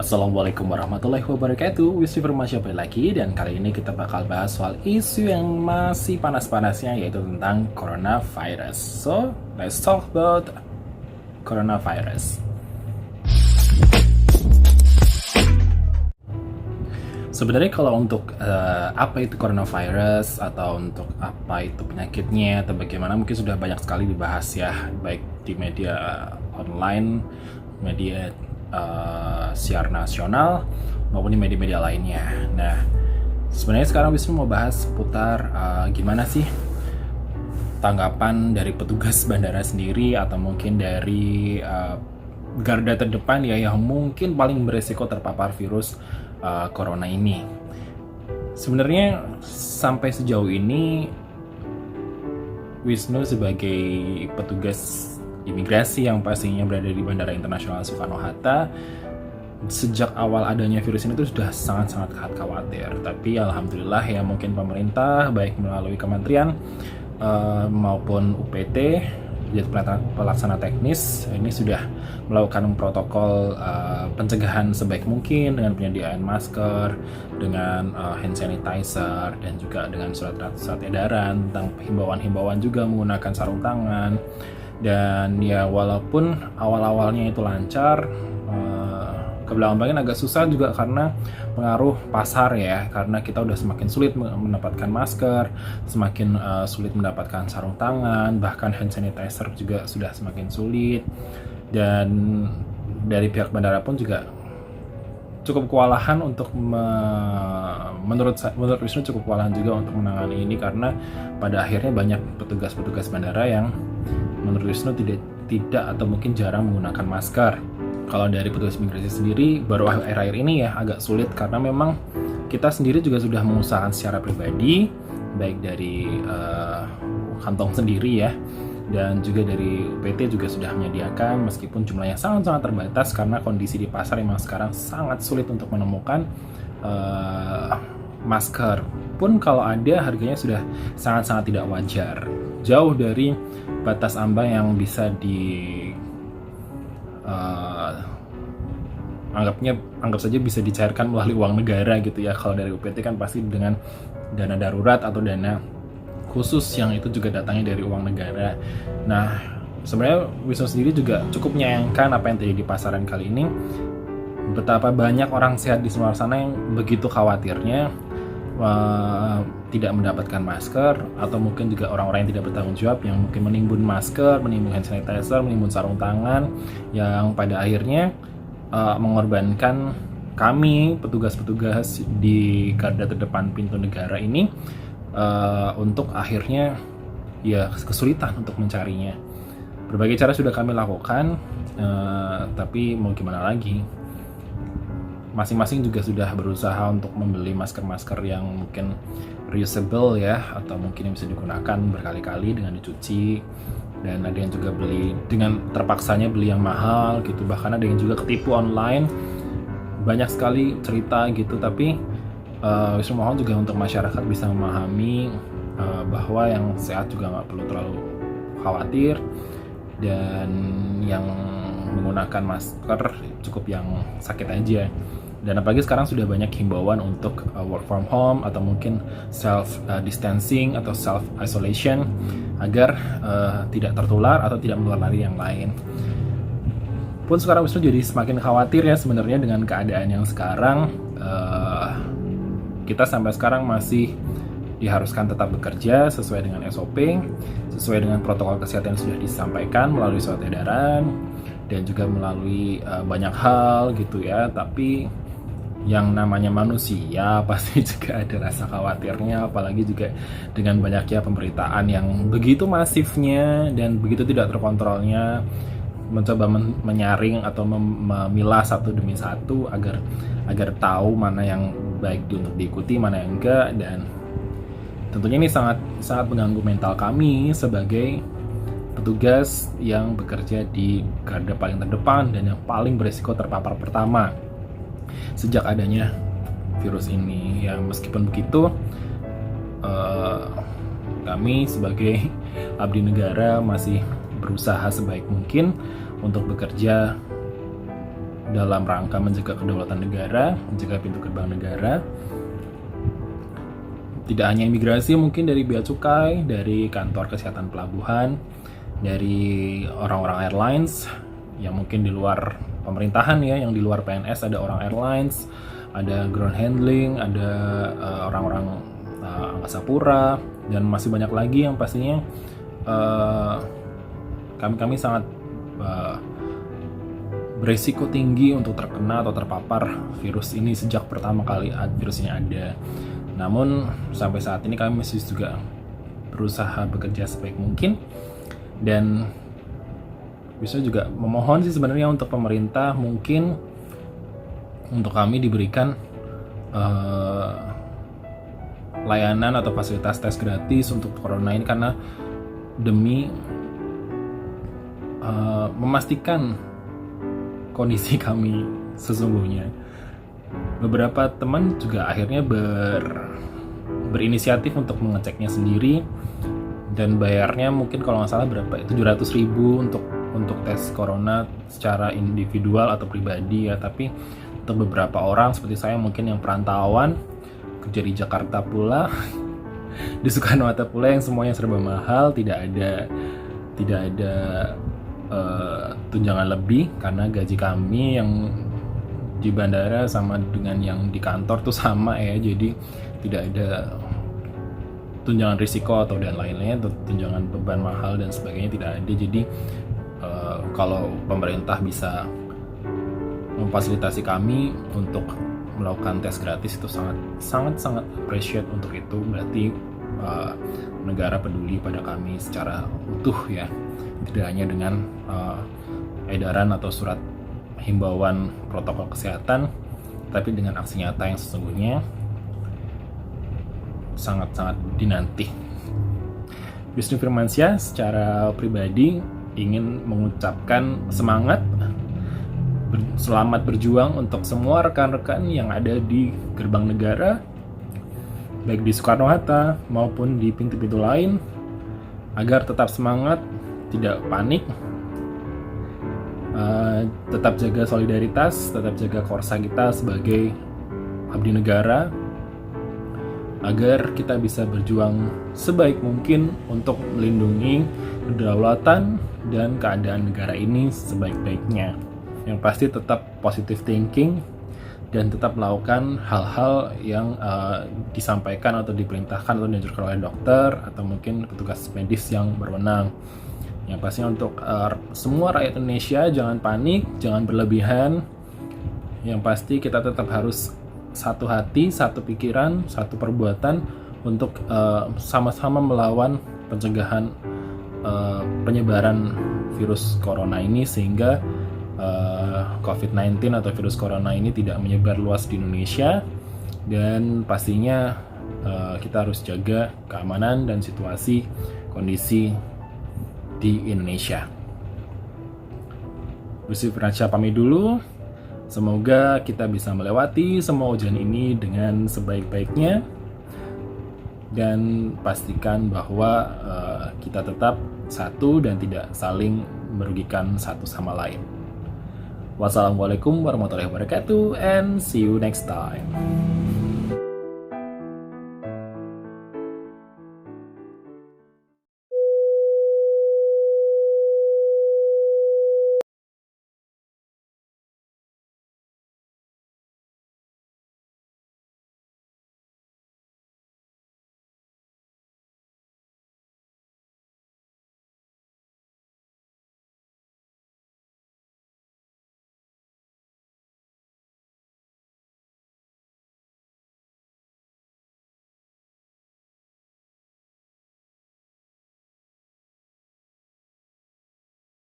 Assalamualaikum warahmatullahi wabarakatuh. Wisnu Firmansyah lagi, dan kali ini kita bakal bahas soal isu yang masih panas-panasnya, yaitu tentang coronavirus. So, let's talk about coronavirus. Sebenarnya kalau untuk apa itu coronavirus atau untuk apa itu penyakitnya atau bagaimana, mungkin sudah banyak sekali dibahas ya, baik di media online, media siar nasional, maupun di media-media lainnya. Nah, sebenarnya sekarang Wisnu mau bahas seputar gimana sih tanggapan dari petugas bandara sendiri, atau mungkin dari garda terdepan ya, yang mungkin paling beresiko terpapar virus corona ini. Sebenarnya sampai sejauh ini Wisnu sebagai petugas imigrasi yang pastinya berada di Bandara Internasional Soekarno-Hatta, sejak awal adanya virus ini tuh sudah sangat-sangat khawatir. Tapi alhamdulillah ya, mungkin pemerintah baik melalui kementerian maupun UPT, pelaksana teknis, ini sudah melakukan protokol pencegahan sebaik mungkin dengan penyediaan masker, dengan hand sanitizer, dan juga dengan surat edaran tentang himbauan-himbauan juga menggunakan sarung tangan. Dan ya, walaupun awal-awalnya itu lancar, ke belakang agak susah juga karena pengaruh pasar ya, karena kita udah semakin sulit mendapatkan masker, semakin sulit mendapatkan sarung tangan, bahkan hand sanitizer juga sudah semakin sulit. Dan dari pihak bandara pun juga cukup kewalahan untuk menurut Wisnu cukup kewalahan juga untuk menangani ini, karena pada akhirnya banyak petugas-petugas bandara yang menurut Wisnu tidak atau mungkin jarang menggunakan masker. Kalau dari petugas imigrasi sendiri, baru akhir-akhir ini ya agak sulit, karena memang kita sendiri juga sudah mengusahakan secara pribadi, baik dari kantong sendiri ya, dan juga dari UPT juga sudah menyediakan, meskipun jumlahnya sangat-sangat terbatas karena kondisi di pasar memang sekarang sangat sulit untuk menemukan masker. Pun kalau ada, harganya sudah sangat-sangat tidak wajar, jauh dari batas ambang yang bisa anggap saja bisa dicairkan melalui uang negara gitu ya. Kalau dari UPT kan pasti dengan dana darurat atau dana khusus yang itu juga datangnya dari uang negara. Nah, sebenarnya Wisnu sendiri juga cukup menyayangkan apa yang terjadi di pasaran kali ini. Betapa banyak orang sehat di luar sana yang begitu khawatirnya tidak mendapatkan masker, atau mungkin juga orang-orang yang tidak bertanggung jawab yang mungkin menimbun masker, menimbun hand sanitizer, menimbun sarung tangan, yang pada akhirnya mengorbankan kami petugas-petugas di garda terdepan pintu negara ini untuk akhirnya ya kesulitan untuk mencarinya. Berbagai cara sudah kami lakukan, tapi mau gimana lagi, masing-masing juga sudah berusaha untuk membeli masker-masker yang mungkin reusable ya, atau mungkin yang bisa digunakan berkali-kali dengan dicuci. Dan ada yang juga beli dengan terpaksanya beli yang mahal gitu, bahkan ada yang juga ketipu online. Banyak sekali cerita gitu, tapi Wisnu mohon juga untuk masyarakat bisa memahami bahwa yang sehat juga nggak perlu terlalu khawatir, dan yang menggunakan masker cukup yang sakit aja. Dan apalagi sekarang sudah banyak himbauan untuk work from home, atau mungkin self distancing atau self isolation, agar tidak tertular atau tidak menulari yang lain. Pun sekarang Wisnu jadi semakin khawatir ya sebenarnya dengan keadaan yang sekarang. Kita sampai sekarang masih diharuskan tetap bekerja sesuai dengan SOP, sesuai dengan protokol kesehatan yang sudah disampaikan melalui surat edaran, dan juga melalui banyak hal gitu ya. Tapi yang namanya manusia pasti juga ada rasa khawatirnya, apalagi juga dengan banyaknya pemberitaan yang begitu masifnya dan begitu tidak terkontrolnya, mencoba menyaring atau memilah satu demi satu agar tahu mana yang baik untuk diikuti, mana yang enggak. Dan tentunya ini sangat mengganggu mental kami sebagai petugas yang bekerja di garda paling terdepan dan yang paling berisiko terpapar pertama sejak adanya virus ini ya. Meskipun begitu, kami sebagai abdi negara masih berusaha sebaik mungkin untuk bekerja dalam rangka menjaga kedaulatan negara, menjaga pintu gerbang negara. Tidak hanya imigrasi, mungkin dari bea cukai, dari kantor kesehatan pelabuhan, dari orang-orang airlines yang mungkin di luar pemerintahan ya, yang di luar PNS, ada orang airlines, ada ground handling, ada orang-orang angkasa pura, dan masih banyak lagi yang pastinya kami sangat beresiko tinggi untuk terkena atau terpapar virus ini sejak pertama kali virus ini ada. Namun sampai saat ini kami masih juga berusaha bekerja sebaik mungkin, dan bisa juga memohon sih sebenarnya untuk pemerintah mungkin untuk kami diberikan layanan atau fasilitas tes gratis untuk corona ini, karena demi memastikan kondisi kami sesungguhnya. Beberapa teman juga akhirnya berinisiatif untuk mengeceknya sendiri, dan bayarnya mungkin kalau nggak salah berapa, 700.000 untuk tes corona secara individual atau pribadi ya. Tapi untuk beberapa orang seperti saya mungkin yang perantauan, kerja di Jakarta pula, di Soekarno-Hatta pula, yang semuanya serba mahal, tidak ada tunjangan lebih, karena gaji kami yang di bandara sama dengan yang di kantor tuh sama ya, jadi tidak ada tunjangan risiko atau dan lain-lainnya, tunjangan beban mahal dan sebagainya tidak ada. Jadi kalau pemerintah bisa memfasilitasi kami untuk melakukan tes gratis, itu sangat appreciate untuk itu. Berarti negara peduli pada kami secara utuh ya, tidak hanya dengan edaran atau surat himbauan protokol kesehatan, tapi dengan aksi nyata yang sesungguhnya sangat dinanti. Wisnu Firmansyah secara pribadi ingin mengucapkan selamat berjuang untuk semua rekan-rekan yang ada di gerbang negara, baik di Soekarno-Hatta maupun di pintu-pintu lain, agar tetap semangat, tidak panik, tetap jaga solidaritas, tetap jaga korsa kita sebagai abdi negara, agar kita bisa berjuang sebaik mungkin untuk melindungi kedaulatan dan keadaan negara ini sebaik-baiknya. Yang pasti tetap positive thinking dan tetap melakukan hal-hal yang disampaikan atau diperintahkan atau dianjurkan oleh dokter atau mungkin petugas medis yang berwenang. Yang pastinya untuk semua rakyat Indonesia, jangan panik, jangan berlebihan. Yang pasti kita tetap harus satu hati, satu pikiran, satu perbuatan untuk sama-sama melawan pencegahan penyebaran virus corona ini, sehingga COVID-19 atau virus corona ini tidak menyebar luas di Indonesia. Dan pastinya kita harus jaga keamanan dan situasi kondisi di Indonesia. Wisnu Firmansyah pamit dulu. Semoga kita bisa melewati semua ujian ini dengan sebaik-baiknya, dan pastikan bahwa kita tetap satu dan tidak saling merugikan satu sama lain. Wassalamualaikum warahmatullahi wabarakatuh, and see you next time.